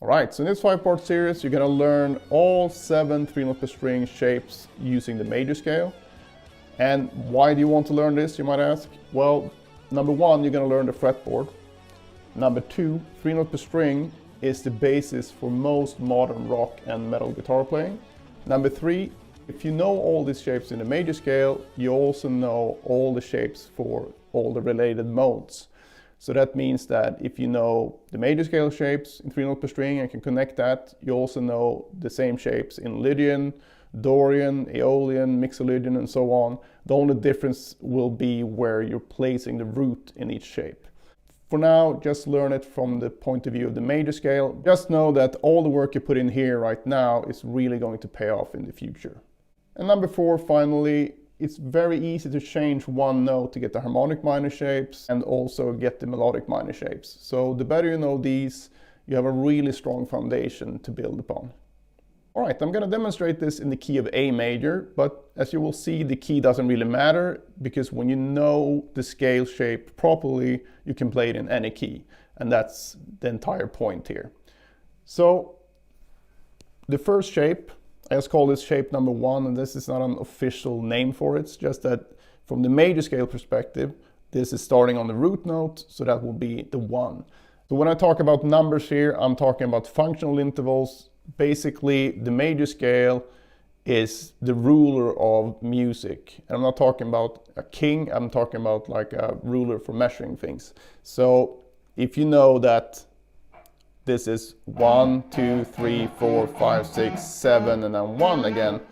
Alright, so in this 5-part series you're going to learn all 7 3-note per string shapes using the major scale. And why do you want to learn this, you might ask? Well, number 1, you're going to learn the fretboard. Number 2, 3-note per string is the basis for most modern rock and metal guitar playing. Number 3, if you know all these shapes in the major scale, you also know all the shapes for all the related modes. So that means that if you know the major scale shapes in 3-note per string and can connect that, you also know the same shapes in Lydian, Dorian, Aeolian, Mixolydian, and so on. The only difference will be where you're placing the root in each shape. For now, just learn it from the point of view of the major scale. Just know that all the work you put in here right now is really going to pay off in the future. And number 4, finally, it's very easy to change one note to get the harmonic minor shapes and also get the melodic minor shapes. So the better you know these, you have a really strong foundation to build upon. Alright, I'm going to demonstrate this in the key of A major, but as you will see, the key doesn't really matter, because when you know the scale shape properly, you can play it in any key. And that's the entire point here. So the first shape, I just call this shape number 1, and this is not an official name for it. It's just that from the major scale perspective, this is starting on the root note, so that will be the 1. So when I talk about numbers here, I'm talking about functional intervals. Basically, the major scale is the ruler of music. And I'm not talking about a king, I'm talking about like a ruler for measuring things. So if you know that this is 1, 2, 3, 4, 5, 6, 7, and then 1 again,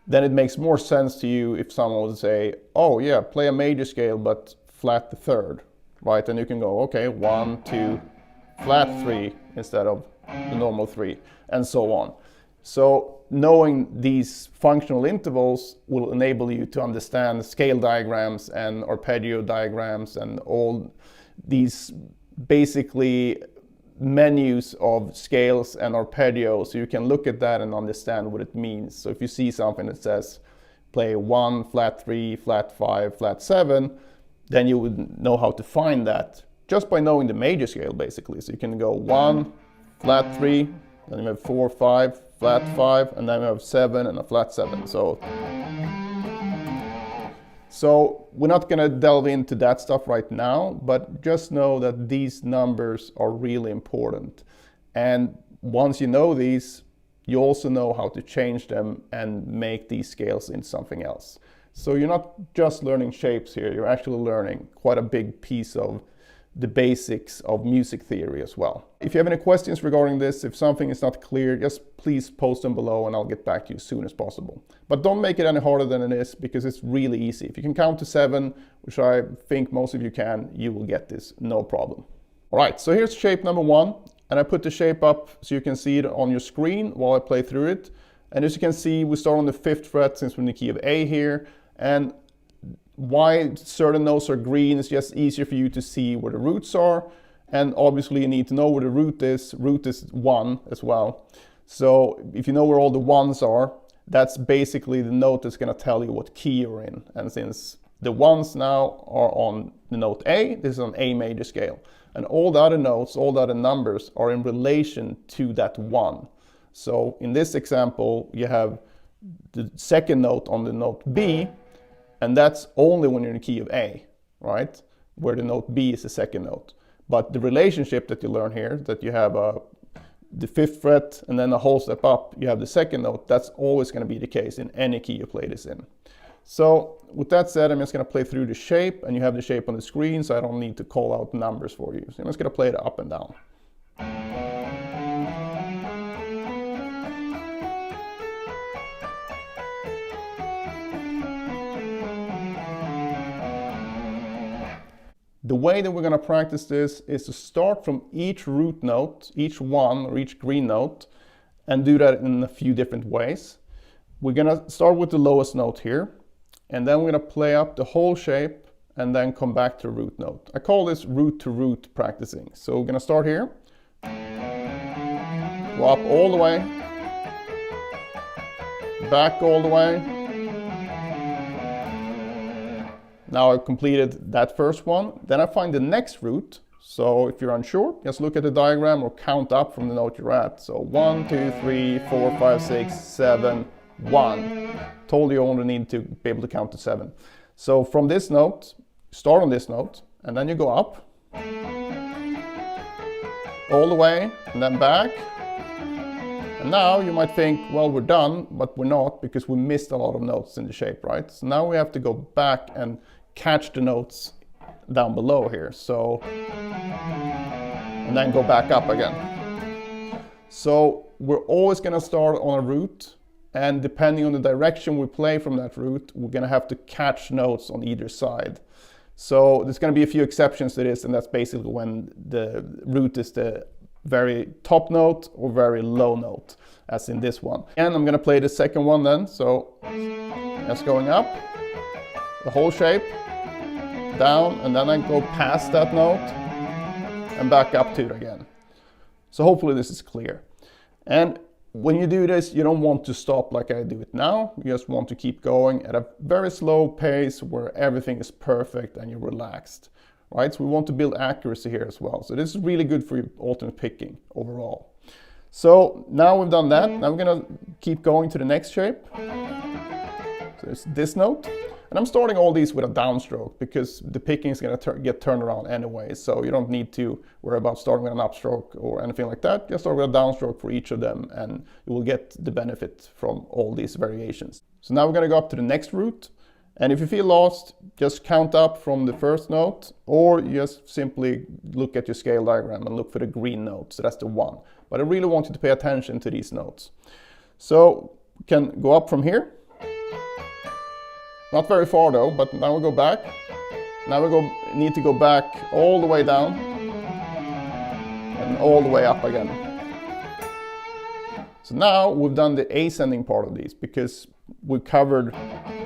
then it makes more sense to you if someone would say, oh yeah, play a major scale but flat the 3rd, right? And you can go, okay, 1, 2, flat 3 instead of the normal 3, and so on. So knowing these functional intervals will enable you to understand scale diagrams and arpeggio diagrams and all these basically menus of scales and arpeggio, so you can look at that and understand what it means. So if you see something that says play 1, flat 3, flat 5, flat 7, then you would know how to find that just by knowing the major scale basically. So you can go 1, flat 3, then you have 4, 5, flat 5, and then you have 7 and a flat 7. So we're not going to delve into that stuff right now, but just know that these numbers are really important. And once you know these, you also know how to change them and make these scales into something else. So you're not just learning shapes here, you're actually learning quite a big piece of the basics of music theory as well. If you have any questions regarding this, if something is not clear, just please post them below and I'll get back to you as soon as possible. But don't make it any harder than it is, because it's really easy. If you can count to 7, which I think most of you can, you will get this, no problem. Alright, so here's shape number 1, and I put the shape up so you can see it on your screen while I play through it. And as you can see, we start on the 5th fret since we're in the key of A here, and why certain notes are green is just easier for you to see where the roots are, and obviously you need to know where the root is. Root is 1 as well. So if you know where all the 1s are, that's basically the note that's going to tell you what key you're in. And since the 1s now are on the note A, this is on A major scale. And all the other notes, all the other numbers are in relation to that 1. So in this example, you have the 2nd note on the note B, and that's only when you're in the key of A, right? Where the note B is the 2nd note. But the relationship that you learn here, that you have the 5th fret and then a whole step up, you have the 2nd note, that's always going to be the case in any key you play this in. So with that said, I'm just going to play through the shape, and you have the shape on the screen, so I don't need to call out numbers for you. So I'm just going to play it up and down. The way that we're going to practice this is to start from each root note, each 1 or each green note, and do that in a few different ways. We're going to start with the lowest note here, and then we're going to play up the whole shape and then come back to the root note. I call this root to root practicing. So we're going to start here, go up all the way, back all the way. Now I've completed that first one. Then I find the next root, So if you're unsure, just look at the diagram or count up from the note you're at. So 1, 2, 3, 4, 5, 6, 7, 1. Told you only need to be able to count to 7. So from this note, start on this note, and then you go up, all the way, and then back. And now you might think, well, we're done, but we're not, because we missed a lot of notes in the shape, right? So now we have to go back and catch the notes down below here. So, and then go back up again. So we're always going to start on a root, and depending on the direction we play from that root, we're going to have to catch notes on either side. So there's going to be a few exceptions to this, and that's basically when the root is the very top note or very low note, as in this one. And I'm going to play the second one then. So that's going up, the whole shape, down, and then I go past that note and back up to it again. So hopefully this is clear. And when you do this, you don't want to stop like I do it now. You just want to keep going at a very slow pace where everything is perfect and you're relaxed, right? So we want to build accuracy here as well. So this is really good for your alternate picking overall. So now we've done that. Now we're gonna keep going to the next shape. So it's this note. And I'm starting all these with a downstroke because the picking is going to get turned around anyway. So you don't need to worry about starting with an upstroke or anything like that. Just start with a downstroke for each of them and you will get the benefit from all these variations. So now we're going to go up to the next root. And if you feel lost, just count up from the first note, or just simply look at your scale diagram and look for the green note. So that's the 1. But I really want you to pay attention to these notes. So we can go up from here. Not very far though, but now we go back. Now we need to go back all the way down and all the way up again. So now we've done the ascending part of these because we've covered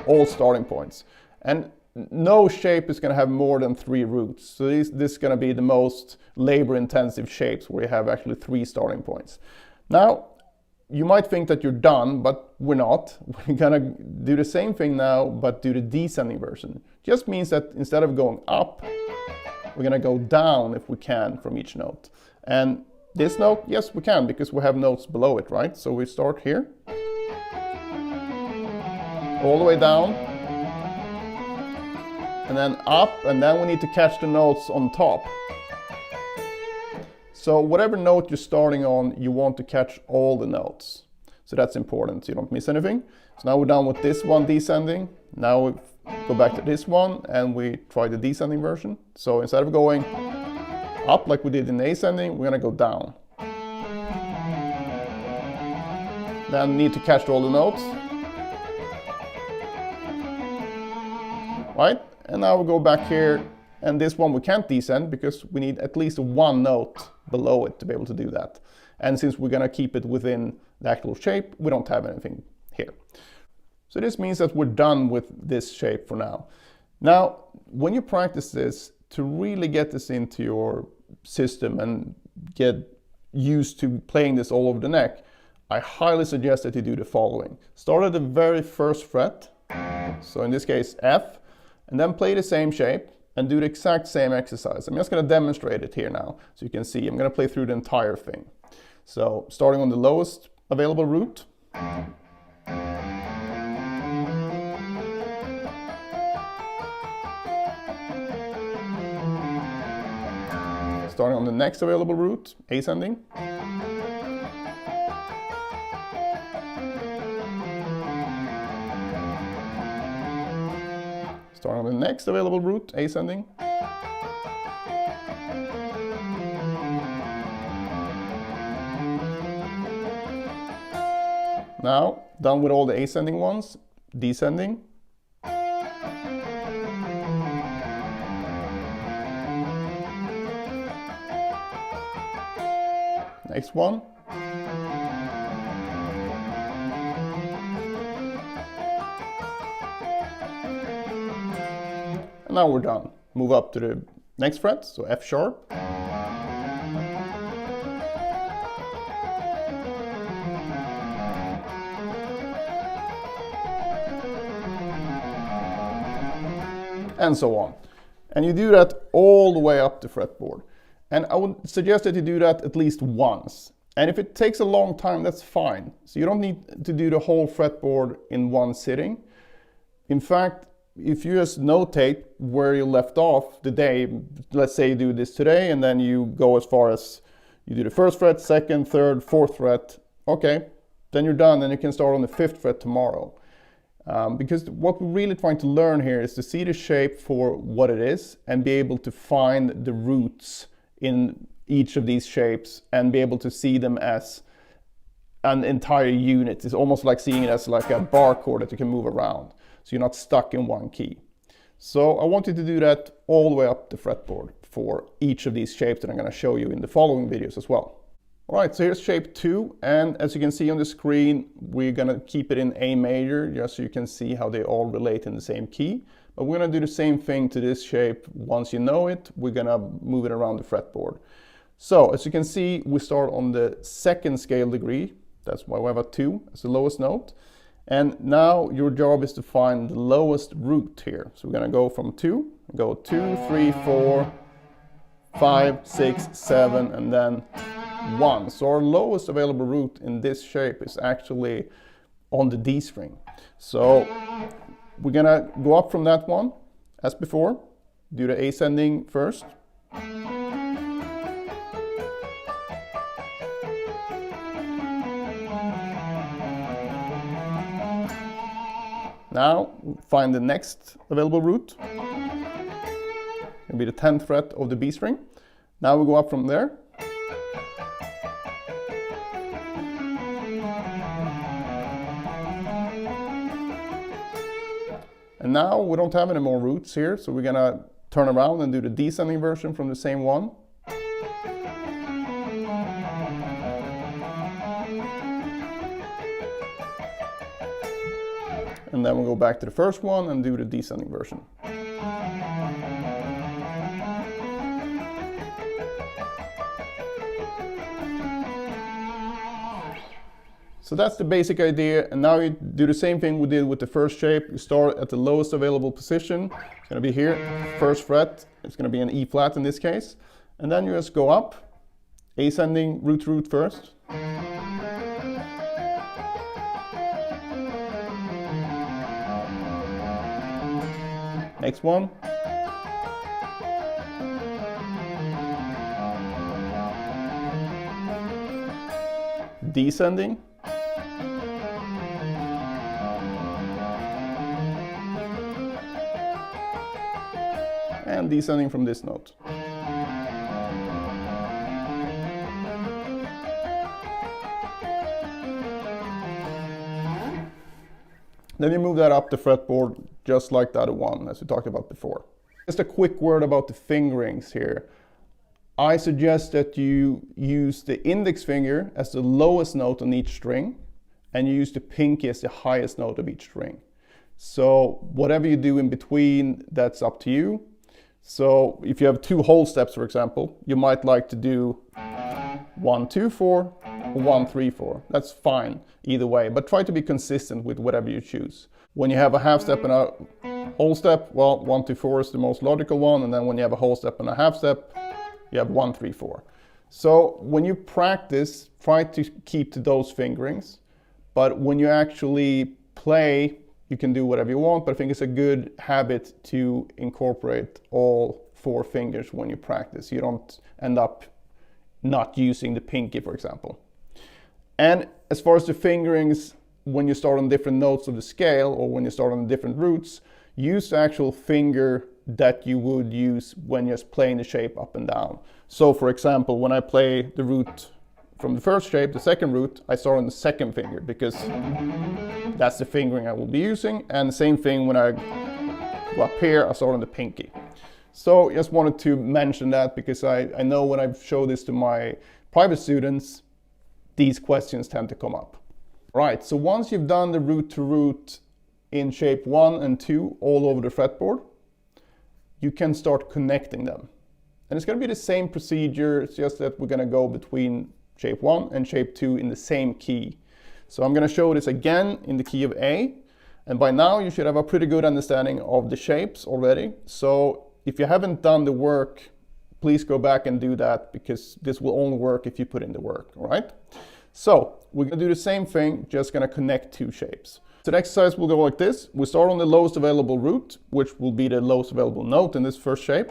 all starting points. And no shape is going to have more than 3 roots. So this is going to be the most labor-intensive shapes where you have actually 3 starting points. Now, you might think that you're done, but we're not. We're gonna do the same thing now, but do the descending version. Just means that instead of going up, we're gonna go down if we can from each note. And this note, yes, we can because we have notes below it, right? So we start here, all the way down, and then up, and then we need to catch the notes on top. So whatever note you're starting on, you want to catch all the notes. So that's important, so you don't miss anything. So now we're done with this one descending. Now we go back to this one and we try the descending version. So instead of going up like we did in the ascending, we're gonna go down. Then need to catch all the notes. Right? And now we go back here, and this one we can't descend because we need at least 1 note below it to be able to do that. And since we're gonna keep it within the actual shape, we don't have anything here. So this means that we're done with this shape for now. Now, when you practice this, to really get this into your system and get used to playing this all over the neck, I highly suggest that you do the following. Start at the very first fret, so in this case F, and then play the same shape and do the exact same exercise. I'm just going to demonstrate it here now so you can see. I'm going to play through the entire thing. So starting on the lowest available root. Starting on the next available root, ascending. Starting on the next available root, ascending. Now, done with all the ascending ones, descending. Next one. And now we're done. Move up to the next fret, so F sharp. And so on. And you do that all the way up the fretboard. And I would suggest that you do that at least once. And if it takes a long time, that's fine. So you don't need to do the whole fretboard in one sitting. In fact, if you just notate where you left off the day, let's say you do this today, and then you go as far as you do the first fret, second, third, fourth fret, okay, then you're done, and you can start on the fifth fret tomorrow. Because what we're really trying to learn here is to see the shape for what it is and be able to find the roots in each of these shapes and be able to see them as an entire unit. It's almost like seeing it as like a barcode that you can move around, so you're not stuck in one key. So I want you to do that all the way up the fretboard for each of these shapes that I'm going to show you in the following videos as well. Alright, so here's shape 2, and as you can see on the screen, we're going to keep it in A major, just so you can see how they all relate in the same key. But we're going to do the same thing to this shape. Once you know it, we're going to move it around the fretboard. So, as you can see, we start on the second scale degree. That's why we have a 2 as the lowest note. And now your job is to find the lowest root here. So we're going to go from 2, go 2, 3, 4, 5, 6, 7, and then 1. So our lowest available root in this shape is actually on the D string. So we're going to go up from that one, as before. Do the ascending first. Now, find the next available root. It'll be the 10th fret of the B string. Now we go up from there. And now we don't have any more roots here, so we're gonna turn around and do the descending version from the same one. And then we'll go back to the first one and do the descending version. So that's the basic idea, and now you do the same thing we did with the first shape. You start at the lowest available position. It's going to be here, first fret. It's going to be an E flat in this case. And then you just go up, ascending root to root first. Next one. Descending. And descending from this note. Then you move that up the fretboard just like the other one, as we talked about before. Just a quick word about the fingerings here. I suggest that you use the index finger as the lowest note on each string, and you use the pinky as the highest note of each string. So whatever you do in between, that's up to you. So if you have 2 whole steps, for example, you might like to do 1, 2, 4, or 1, 3, 4. That's fine either way, but try to be consistent with whatever you choose. When you have a half step and a whole step, well, 1, 2, 4 is the most logical one, and then when you have a whole step and a half step, you have 1, 3, 4. So when you practice, try to keep to those fingerings, but when you actually play, you can do whatever you want, but I think it's a good habit to incorporate all 4 fingers when you practice. You don't end up not using the pinky, for example. And as far as the fingerings, when you start on different notes of the scale or when you start on different roots, use the actual finger that you would use when you're just playing the shape up and down. So for example, when I play the root from the first shape, the second root, I start on the second finger because that's the fingering I will be using. And the same thing when I go up here, I start on the pinky. So just wanted to mention that because I know when I show this to my private students, these questions tend to come up. Right, so once you've done the root to root in shape 1 and 2 all over the fretboard, you can start connecting them. And it's going to be the same procedure, it's just that we're going to go between shape 1 and shape 2 in the same key. So I'm going to show this again in the key of A, and by now you should have a pretty good understanding of the shapes already. So if you haven't done the work please go back and do that, because this will only work if you put in the work, all right? So we're gonna do the same thing, just gonna connect two shapes. So the exercise will go like this. We start on the lowest available root, which will be the lowest available note in this first shape.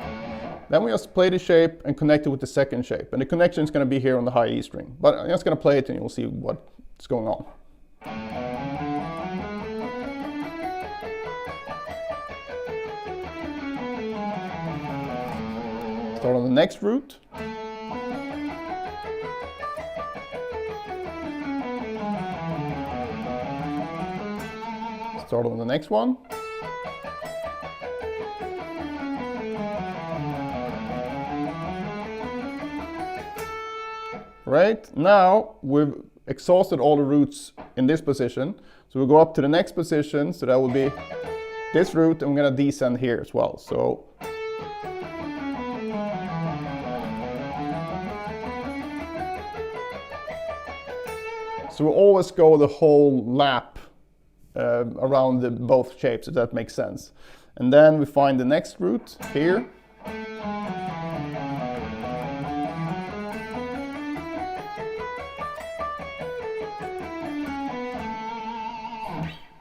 Then we just play the shape and connect it with the second shape. And the connection is gonna be here on the high E string. But I'm just gonna play it and you'll see what's going on. Start on the next root. Start on the next one. Right, now we've exhausted all the roots in this position. So we'll go up to the next position, so that will be this root, and we're gonna descend here as well. So we'll always go the whole lap around both shapes, if that makes sense. And then we find the next root here.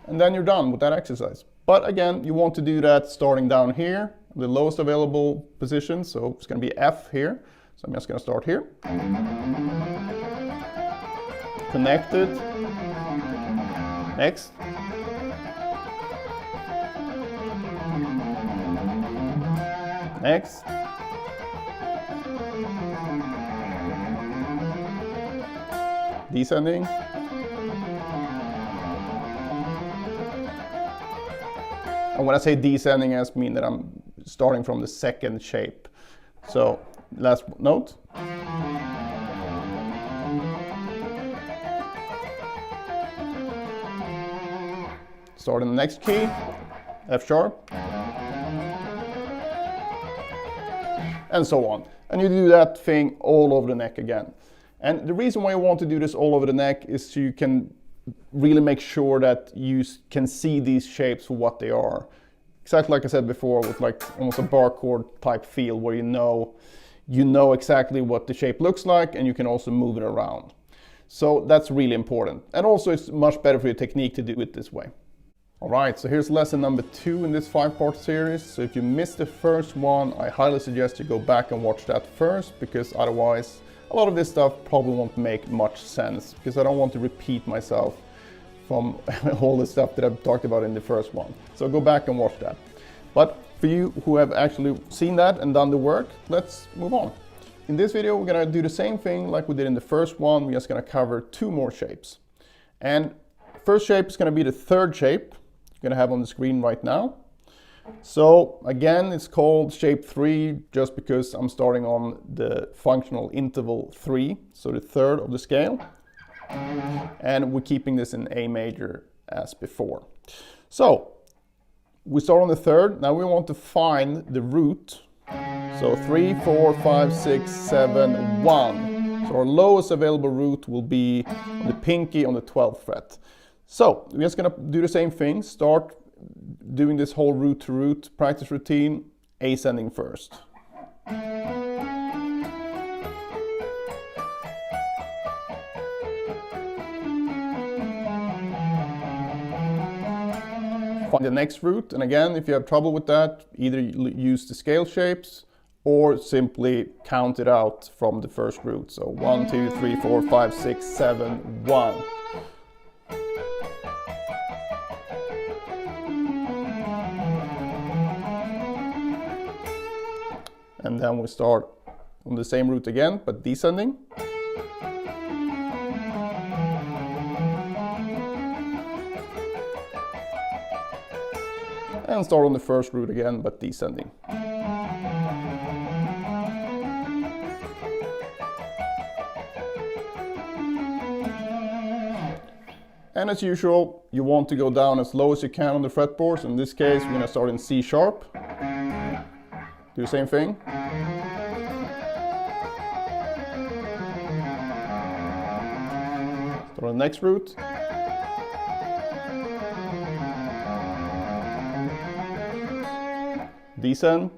And then you're done with that exercise. But again, you want to do that starting down here, the lowest available position. So it's going to be F here. So I'm just going to start here. Connected. Next. Next. Descending. And when I say descending, I mean that I'm starting from the second shape. So last note. Start in the next key, F sharp. And so on. And you do that thing all over the neck again. And the reason why you want to do this all over the neck is so you can really make sure that you can see these shapes for what they are. Exactly like I said before, with like almost a barcode type feel, where you know exactly what the shape looks like, and you can also move it around. So that's really important. And also it's much better for your technique to do it this way. All right, so here's lesson number 2 in this 5-part series. So if you missed the first one, I highly suggest you go back and watch that first, because otherwise a lot of this stuff probably won't make much sense, because I don't want to repeat myself from all the stuff that I've talked about in the first one. So go back and watch that. But for you who have actually seen that and done the work, let's move on. In this video, we're gonna do the same thing like we did in the first one. We're just gonna cover 2 more shapes. And first shape is gonna be the third shape you're gonna have on the screen right now. So again, it's called shape 3 just because I'm starting on the functional interval 3, so the third of the scale. And we're keeping this in A major as before. So we start on the third. Now we want to find the root. So 3, 4, 5, 6, 7, 1. So our lowest available root will be on the pinky on the 12th fret. So we're just gonna do the same thing. Start doing this whole root to root practice routine, ascending first. Find the next root, and again, if you have trouble with that, either use the scale shapes or simply count it out from the first root. So 1, 2, 3, 4, 5, 6, 7, 1. And then we start on the same root again, but descending. And start on the first root again, but descending. And as usual, you want to go down as low as you can on the fretboard. So in this case, we're going to start in C sharp. Do the same thing. Start on the next root. Descend.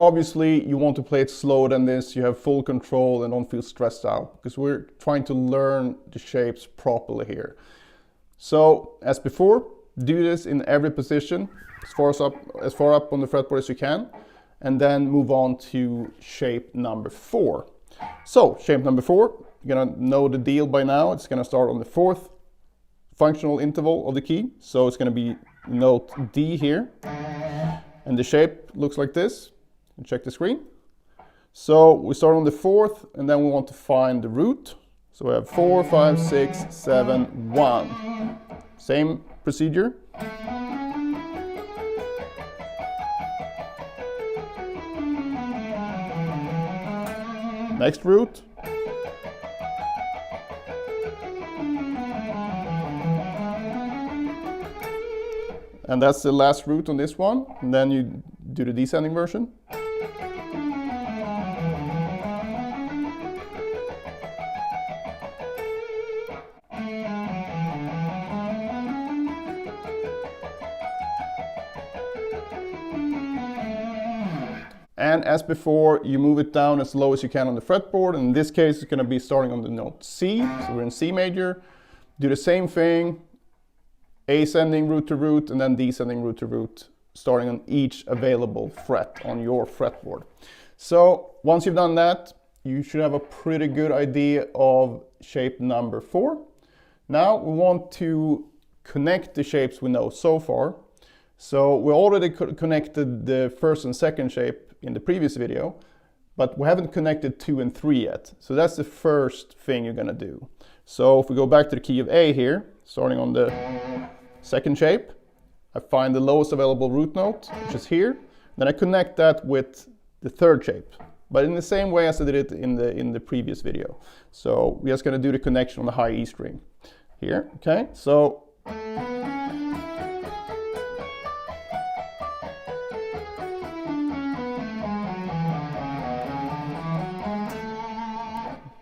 Obviously, you want to play it slower than this, you have full control and don't feel stressed out, because we're trying to learn the shapes properly here. So, as before, do this in every position, as far up on the fretboard as you can, and then move on to shape number 4. So, shape number 4, you're gonna know the deal by now. It's gonna start on the 4th functional interval of the key. So it's gonna be note D here. And the shape looks like this. Check the screen. So we start on the 4th, and then we want to find the root. So we have 4, 5, 6, 7, 1. Same procedure. Next root. And that's the last root on this one. And then you do the descending version. And as before, you move it down as low as you can on the fretboard. In this case, it's going to be starting on the note C. So we're in C major. Do the same thing. Ascending root to root, and then descending root to root, starting on each available fret on your fretboard. So once you've done that, you should have a pretty good idea of shape number 4. Now we want to connect the shapes we know so far. So we already connected the first and second shape in the previous video, but we haven't connected 2 and 3 yet. So that's the first thing you're gonna do. So if we go back to the key of A here, starting on the second shape, I find the lowest available root note, which is here. Then I connect that with the third shape, but in the same way as I did it in the previous video. So we're just going to do the connection on the high E string here. Okay, so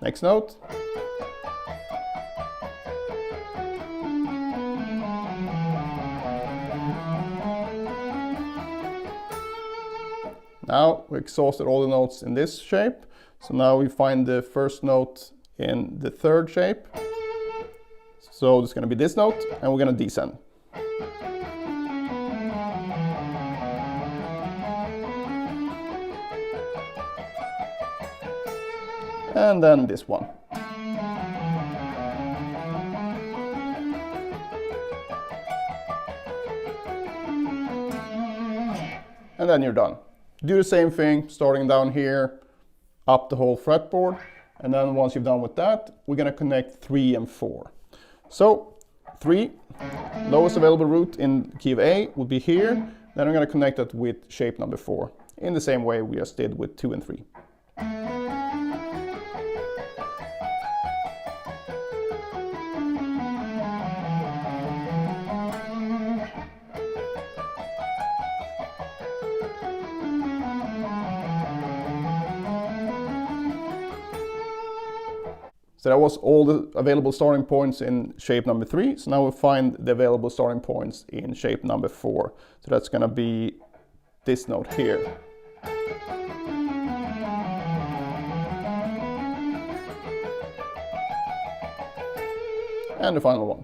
next note. Now we exhausted all the notes in this shape. So now we find the first note in the third shape. So it's going to be this note, and we're going to descend. And then this one. And then you're done. Do the same thing, starting down here, up the whole fretboard. And then once you've done with that, we're going to connect 3 and 4. So 3, lowest available root in key of A would be here. Then I'm going to connect that with shape number 4 in the same way we just did with 2 and 3. So that was all the available starting points in shape number 3. So now we'll find the available starting points in shape number 4. So that's going to be this note here. And the final one.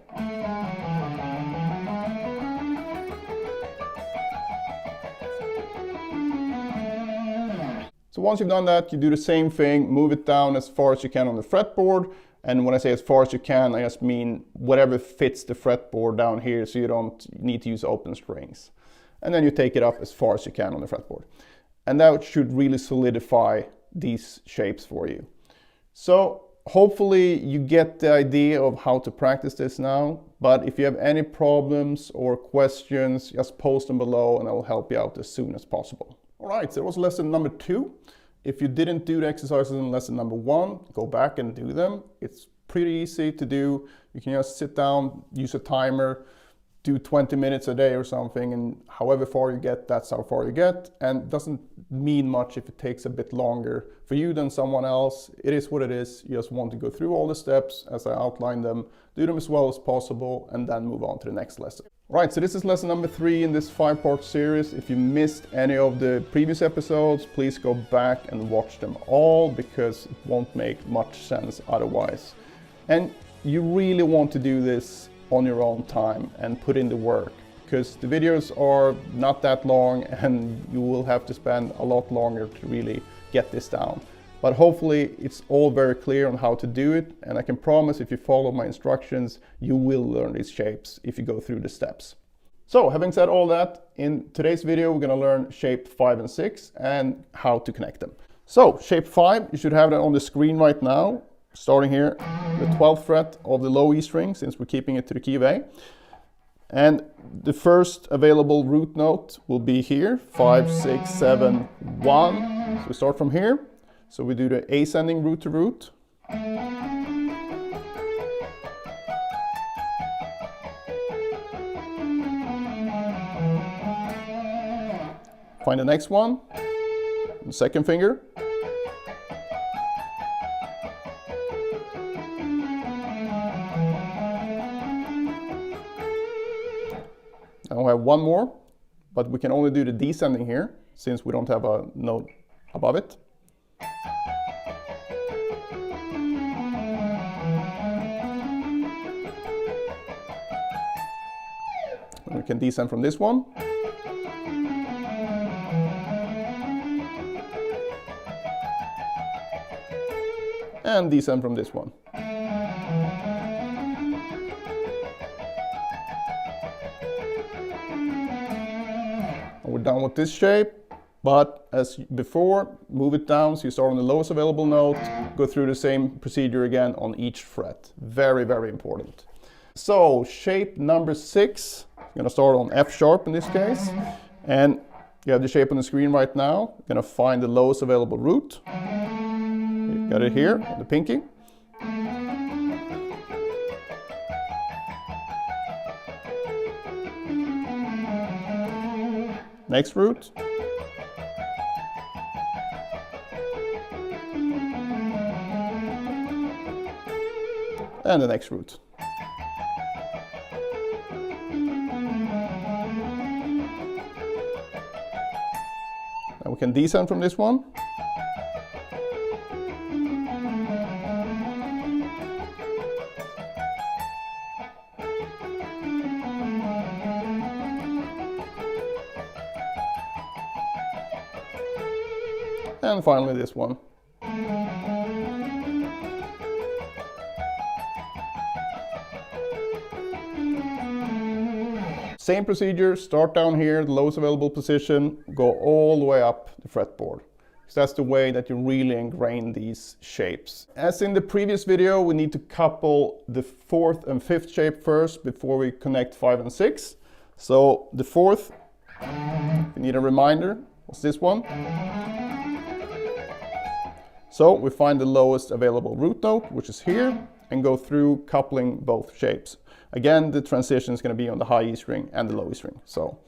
So once you've done that, you do the same thing, move it down as far as you can on the fretboard. And when I say as far as you can, I just mean whatever fits the fretboard down here, so you don't need to use open strings. And then you take it up as far as you can on the fretboard. And that should really solidify these shapes for you. So hopefully you get the idea of how to practice this now. But if you have any problems or questions, just post them below and I will help you out as soon as possible. All right, so that was lesson number 2. If you didn't do the exercises in lesson number 1, go back and do them. It's pretty easy to do. You can just sit down, use a timer, do 20 minutes a day or something, and however far you get, that's how far you get, and it doesn't mean much if it takes a bit longer for you than someone else. It is what it is. You just want to go through all the steps as I outlined them, do them as well as possible, and then move on to the next lesson. Right, so this is lesson number 3 in this 5-part series. If you missed any of the previous episodes, please go back and watch them all, because it won't make much sense otherwise. And you really want to do this on your own time and put in the work, because the videos are not that long and you will have to spend a lot longer to really get this down. But hopefully it's all very clear on how to do it, and I can promise if you follow my instructions, you will learn these shapes if you go through the steps. So having said all that, in today's video we're going to learn shape 5 and 6 and how to connect them. So shape 5, you should have that on the screen right now. Starting here, the 12th fret of the low E string, since we're keeping it to the key of A. And the first available root note will be here, 5, 6, 7, 1. So we start from here. So we do the ascending root to root. Find the next one, the second finger. Now we have one more, but we can only do the descending here, since we don't have a note above it. And we can descend from this one. And descend from this one. We're done with this shape, but as before, move it down so you start on the lowest available note, go through the same procedure again on each fret. Very, very important. So shape number 6, I'm going to start on F sharp in this case, and you have the shape on the screen right now. I'm going to find the lowest available root. You got it here on the pinky. Next root. And the next root. Now we can descend from this one. And finally this one. Same procedure, start down here, the lowest available position, go all the way up the fretboard. So that's the way that you really ingrain these shapes. As in the previous video, we need to couple the 4th and 5th shape first before we connect 5 and 6. So the 4th, you need a reminder, what's this one? So we find the lowest available root note, which is here, and go through coupling both shapes. Again, the transition is going to be on the high E string and the low E string. So.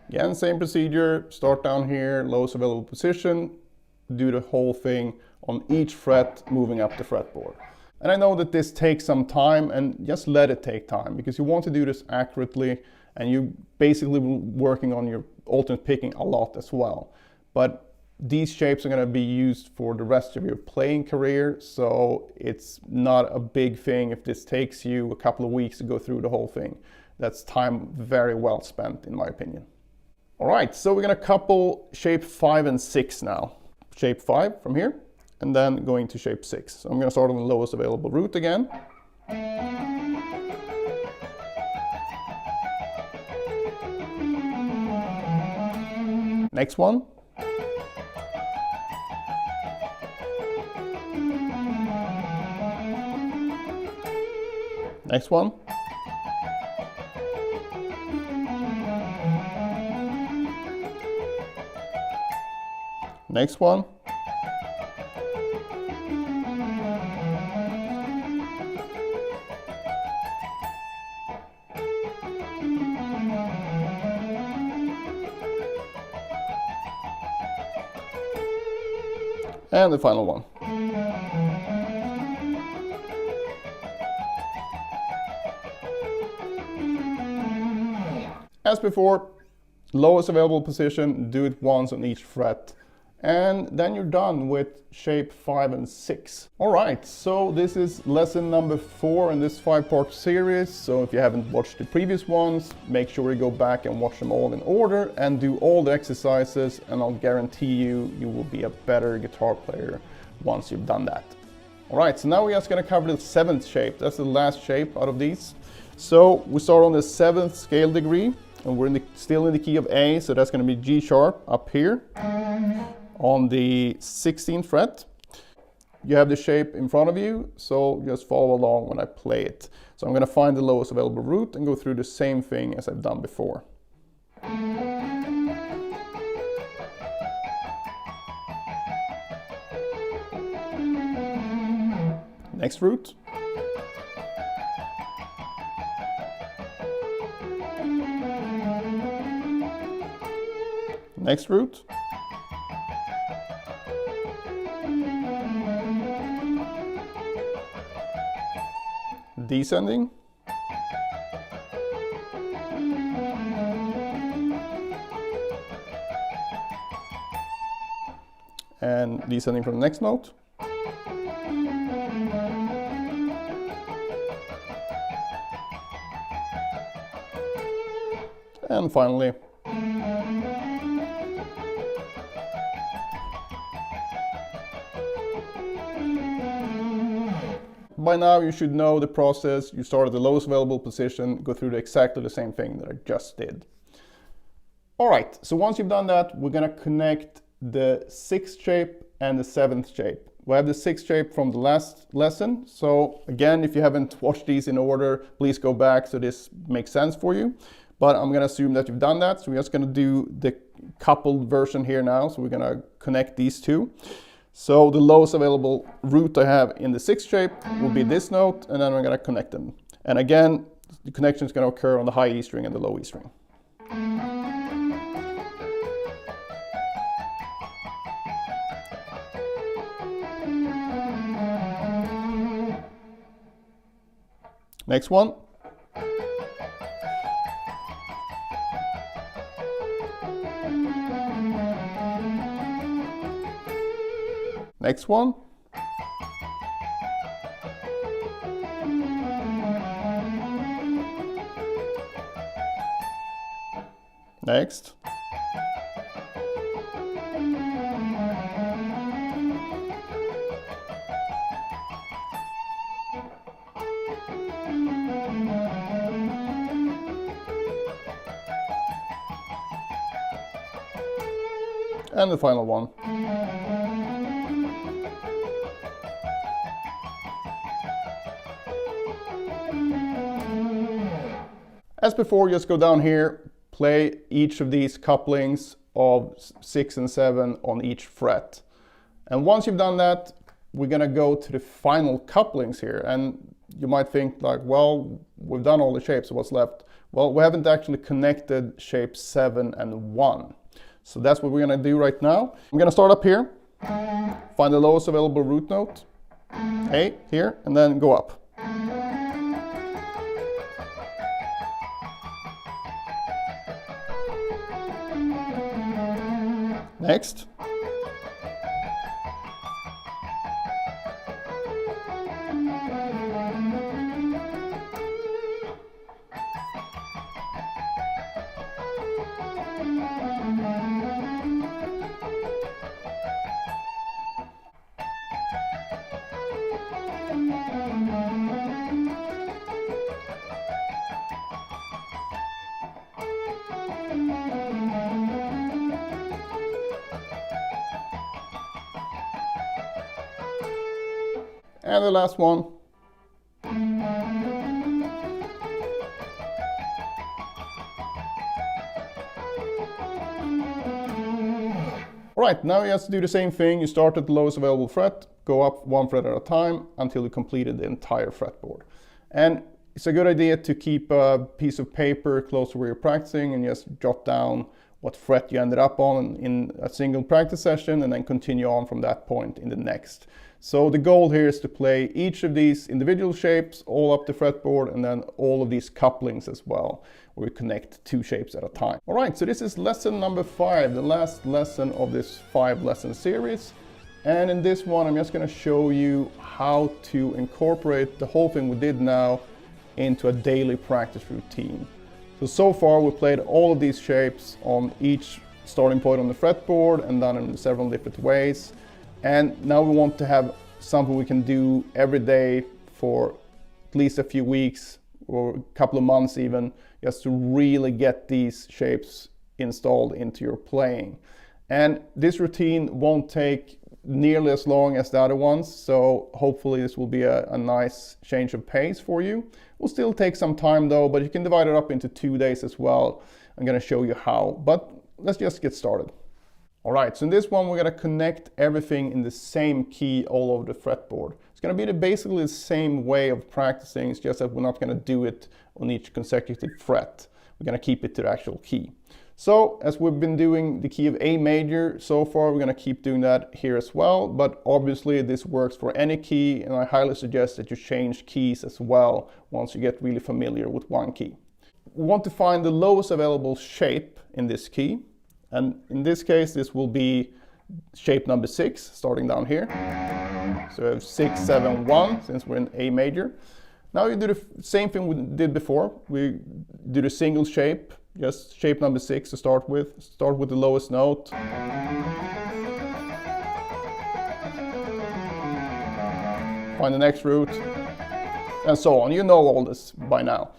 Again, same procedure, start down here, lowest available position, do the whole thing on each fret moving up the fretboard. And I know that this takes some time, and just let it take time, because you want to do this accurately, and you're basically working on your alternate picking a lot as well. But these shapes are going to be used for the rest of your playing career, so it's not a big thing if this takes you a couple of weeks to go through the whole thing. That's time very well spent, in my opinion. All right, so we're gonna couple shape 5 and 6 now. Shape 5 from here, and then going to shape 6. So I'm gonna start on the lowest available root again. Next one. Next one. Next one. And the final one. As before, lowest available position, do it once on each fret. And then you're done with shape 5 and 6. All right, so this is lesson number 4 in this 5-part series. So if you haven't watched the previous ones, make sure you go back and watch them all in order and do all the exercises, and I'll guarantee you, you will be a better guitar player once you've done that. All right, so now we're just gonna cover the 7th shape. That's the last shape out of these. So we start on the 7th scale degree, and we're still in the key of A, so that's gonna be G sharp up here. On the 16th fret, you have the shape in front of you, so just follow along when I play it. So I'm going to find the lowest available root and go through the same thing as I've done before. Next root. Next root. Descending. And descending from the next note. And finally, by now you should know the process. You start at the lowest available position, go through exactly the same thing that I just did. All right, so once you've done that, we're gonna connect the 6th shape and the 7th shape. We have the 6th shape from the last lesson. So again, if you haven't watched these in order, please go back so this makes sense for you. But I'm gonna assume that you've done that. So we're just gonna do the coupled version here now. So we're gonna connect these two. So the lowest available root I have in the 6th shape will be this note, and then we're going to connect them. And again, the connection is going to occur on the high E string and the low E string. Next one. Next one. Next. And the final one. As before, just go down here, play each of these couplings of 6 and 7 on each fret. And once you've done that, we're gonna go to the final couplings here. And you might think like, well, we've done all the shapes, so what's left? Well, we haven't actually connected shape 7 and 1. So that's what we're gonna do right now. I'm gonna start up here, find the lowest available root note, A here, and then go up. Next. And the last one. Alright, now you have to do the same thing. You start at the lowest available fret, go up one fret at a time until you completed the entire fretboard. And it's a good idea to keep a piece of paper close to where you're practicing and just jot down what fret you ended up on in a single practice session and then continue on from that point in the next. So the goal here is to play each of these individual shapes all up the fretboard and then all of these couplings as well, where we connect 2 shapes at a time. All right, so this is lesson number 5, the last lesson of this 5-lesson series. And in this one, I'm just going to show you how to incorporate the whole thing we did now into a daily practice routine. So far we played all of these shapes on each starting point on the fretboard and done in several different ways. And now we want to have something we can do every day for at least a few weeks or a couple of months even, just to really get these shapes installed into your playing. And this routine won't take nearly as long as the other ones, so hopefully this will be a nice change of pace for you. Will still take some time though, but you can divide it up into 2 days as well. I'm going to show you how, but let's just get started. Alright, so in this one we're going to connect everything in the same key all over the fretboard. It's going to be basically the same way of practicing, it's just that we're not going to do it on each consecutive fret. We're going to keep it to the actual key. So as we've been doing the key of A major so far, we're going to keep doing that here as well, but obviously this works for any key, and I highly suggest that you change keys as well once you get really familiar with one key. We want to find the lowest available shape in this key, and in this case this will be shape number 6, starting down here. So we have 6, 7, 1, since we're in A major. Now you do the same thing we did before. We do the single shape, just shape number 6 to start with. Start with the lowest note. Find the next root, and so on. You know all this by now.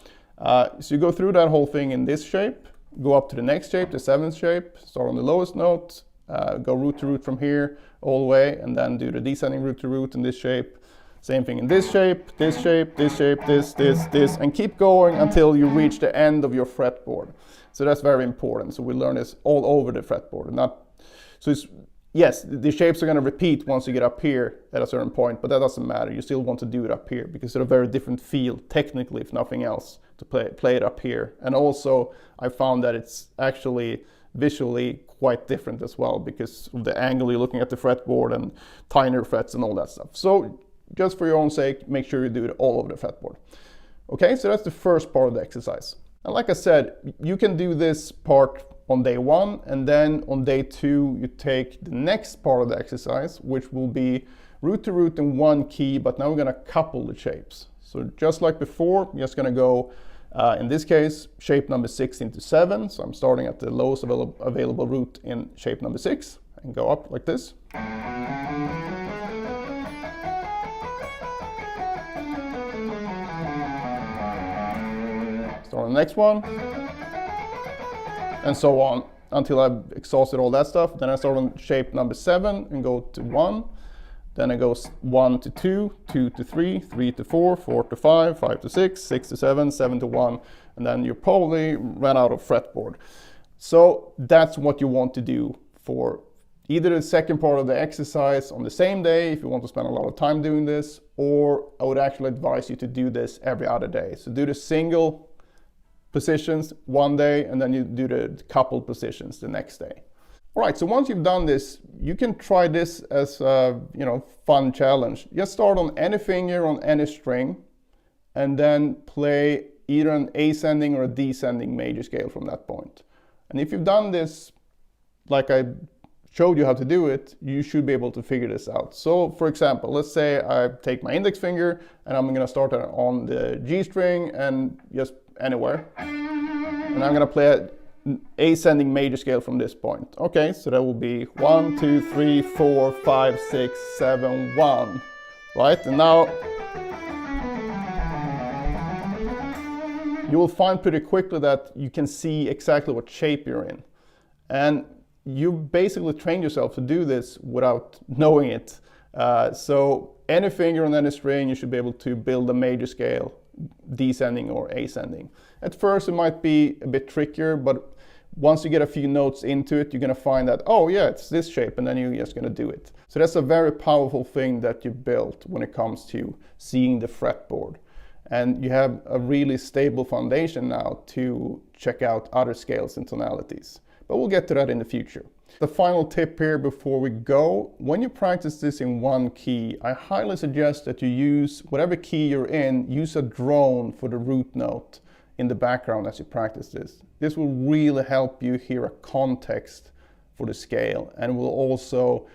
So you go through that whole thing in this shape, go up to the next shape, the 7th shape, start on the lowest note, go root to root from here all the way, and then do the descending root to root in this shape. Same thing in this shape, this shape, this shape, this, and keep going until you reach the end of your fretboard. So that's very important. So we learn this all over the fretboard. Yes, the shapes are going to repeat once you get up here at a certain point, but that doesn't matter. You still want to do it up here because it's a very different feel, technically, if nothing else, to play it up here. And also, I found that it's actually visually quite different as well because of the angle you're looking at the fretboard and tinier frets and all that stuff. So just for your own sake, make sure you do it all over the fretboard. Okay, so that's the first part of the exercise. And like I said, you can do this part on day 1, and then on day 2 you take the next part of the exercise, which will be root to root in one key, but now we're going to couple the shapes. So just like before, we're just going to go, in this case, shape number 6 into 7. So I'm starting at the lowest available root in shape number 6 and go up like this. Start on the next one, and so on until I've exhausted all that stuff. Then I start on shape number 7 and go to 1. Then it goes 1 to 2, 2 to 3, 3 to 4, 4 to 5, 5 to 6, 6 to 7, 7 to 1, and then you probably ran out of fretboard. So that's what you want to do for either the second part of the exercise on the same day, if you want to spend a lot of time doing this, or I would actually advise you to do this every other day. So do the single positions one day, and then you do the couple positions the next day. All right, so once you've done this, you can try this as a fun challenge. Just start on any finger on any string, and then play either an ascending or a descending major scale from that point. And if you've done this, like I showed you how to do it, you should be able to figure this out. So for example, let's say I take my index finger and I'm going to start on the G string and just anywhere, and I'm going to play an ascending major scale from this point. Okay, so that will be 1, 2, 3, 4, 5, 6, 7, 1, right? And now you will find pretty quickly that you can see exactly what shape you're in, and you basically train yourself to do this without knowing it. So any finger on any string, you should be able to build a major scale, descending or ascending. At first it might be a bit trickier, but once you get a few notes into it, you're going to find that, oh yeah, it's this shape, and then you're just going to do it. So that's a very powerful thing that you built when it comes to seeing the fretboard. And you have a really stable foundation now to check out other scales and tonalities. But we'll get to that in the future. The final tip here before we go, when you practice this in one key, I highly suggest that you use whatever key you're in, use a drone for the root note in the background as you practice this. This will really help you hear a context for the scale, and will also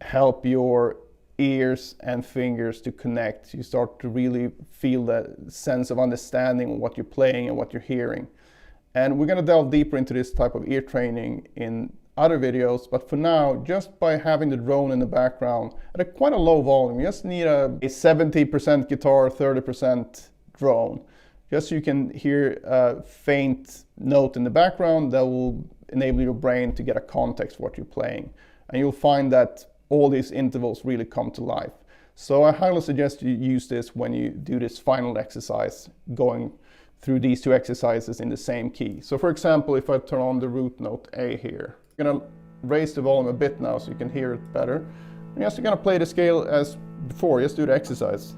help your ears and fingers to connect. You start to really feel that sense of understanding what you're playing and what you're hearing. And we're going to delve deeper into this type of ear training in other videos, but for now, just by having the drone in the background at quite a low volume, you just need a 70% guitar, 30% drone, just so you can hear a faint note in the background that will enable your brain to get a context for what you're playing. And you'll find that all these intervals really come to life. So I highly suggest you use this when you do this final exercise, going through these two exercises in the same key. So for example, if I turn on the root note A here, I'm gonna raise the volume a bit now so you can hear it better. And just gonna play the scale as before, just do the exercise.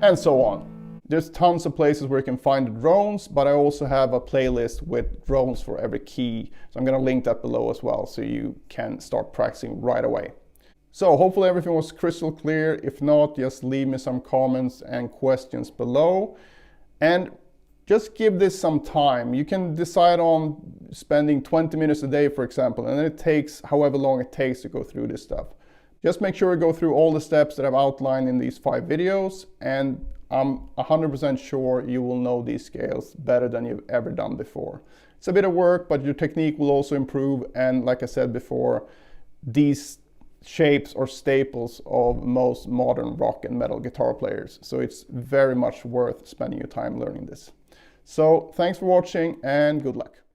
And so on. There's tons of places where you can find the drones, but I also have a playlist with drones for every key. So I'm going to link that below as well, so you can start practicing right away. So hopefully everything was crystal clear. If not, just leave me some comments and questions below. And just give this some time. You can decide on spending 20 minutes a day, for example, and then it takes however long it takes to go through this stuff. Just make sure you go through all the steps that I've outlined in these 5 videos, and I'm 100% sure you will know these scales better than you've ever done before. It's a bit of work, but your technique will also improve, and like I said before, these shapes are staples of most modern rock and metal guitar players, so it's very much worth spending your time learning this. So thanks for watching, and good luck.